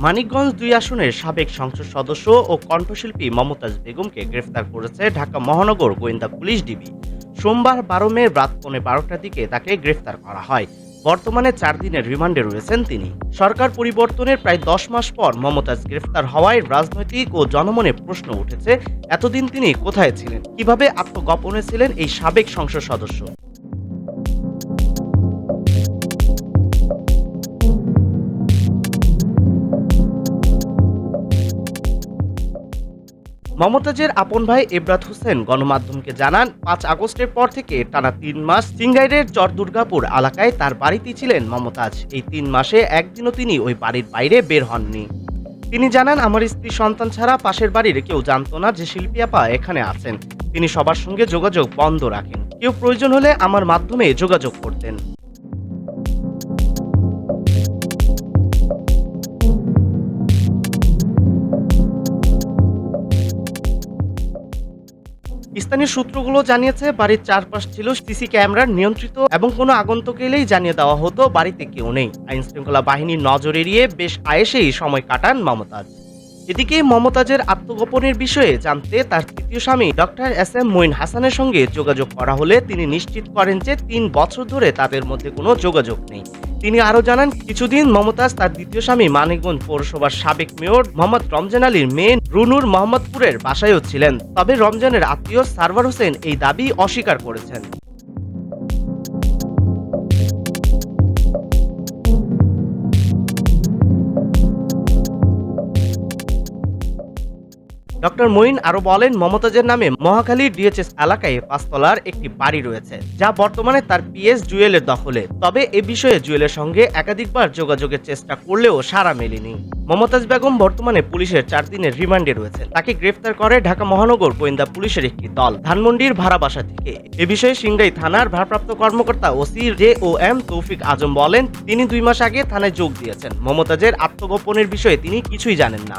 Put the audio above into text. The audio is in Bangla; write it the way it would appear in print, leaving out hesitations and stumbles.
মানিকগঞ্জ ২ আসনের সাবেক সংসদ সদস্য ও কণ্ঠশিল্পী মমতাজ বেগমকে গ্রেফতার করেছে ঢাকা মহানগর গোয়েন্দা পুলিশ ডিবি। সোমবার ১২ মে রাত পৌনে ১২টার দিকে তাকে গ্রেফতার করা হয়। বর্তমানে ৪ দিনের রিমান্ডে রয়েছেন তিনি। সরকার পরিবর্তনের প্রায় ১০ মাস পর মমতাজ গ্রেফতার হওয়ায় রাজনৈতিক ও জনমনে প্রশ্ন উঠেছে, এতদিন তিনি কোথায় ছিলেন, কিভাবে আত্মগোপনে ছিলেন এই সাবেক সংসদ সদস্য। মমতাজের আপন ভাই এবরাত হোসেন গণমাধ্যমকে জানান, ৫ আগস্টের পর থেকে টানা ৩ মাস সিংগাইরের চরদুর্গাপুর এলাকায় তার বাড়িতেই ছিলেন মমতাজ। এই ৩ মাসে একদিনও তিনি ওই বাড়ির বাইরে বের হননি। তিনি জানান, আমার স্ত্রী সন্তান ছাড়া পাশের বাড়ির কেউ জানতো না যে শিল্পী আপা এখানে আছেন। তিনি সবার সঙ্গে যোগাযোগ বন্ধ রাখেন, কেউ প্রয়োজন হলে আমার মাধ্যমে যোগাযোগ করতেন। স্থানীয় সূত্রগুলো জানিয়েছে, বাড়ির চারপাশ ছিল সিসি ক্যামেরার নিয়ন্ত্রিত এবং কোনো আগন্তুক এলেই জানিয়ে দেওয়া হতো বাড়িতে কেউ নেই। আইন শৃঙ্খলা বাহিনীর নজর এড়িয়ে বেশ আয়েসেই সময় কাটান মমতাজ। এদিকে মমতাজের আত্মগোপনের বিষয়ে জানতে তার তৃতীয় স্বামী ডক্টর এস এম মঈন হাসানের সঙ্গে যোগাযোগ করা হলে তিনি নিশ্চিত করেন যে ৩ বছর ধরে তাদের মধ্যে কোনো যোগাযোগ নেই। তিনি আরও জানান, কিছুদিন মমতাজ তার দ্বিতীয় স্বামী মানিকগঞ্জ পৌরসভার সাবেক মেয়র মোহাম্মদ রমজান আলীর মেয়ে রুনুর মোহাম্মদপুরের বাসায়ও ছিলেন। তবে রমজানের আত্মীয় সারওয়ার হোসেন এই দাবি অস্বীকার করেছেন। ডক্টর মঈন আরো বলেন, মমতাজের নামে মহাখালী ডিএচএস এলাকায় ৫ তলার একটি বাড়ি রয়েছে, যা বর্তমানে তার পিএস জুয়েলের দখলে। তবে এ বিষয়ে জুয়েলের সঙ্গে একাধিকবার যোগাযোগের চেষ্টা করলেও সাড়া মেলেনি। মমতাজ বেগম বর্তমানে পুলিশের ৪ দিনের রিমান্ডে রয়েছেন। তাকে গ্রেফতার করে ঢাকা মহানগর গোয়েন্দা পুলিশের একটি দল ধানমন্ডির ভাড়া বাসা থেকে। এ বিষয়ে সিংড়াই থানার ভারপ্রাপ্ত কর্মকর্তা ওসি JOM তৌফিক আজম বলেন, তিনি ২ মাস আগে থানায় যোগ দিয়েছেন। মমতাজের আত্মগোপনের বিষয়ে তিনি কিছুই জানেন না।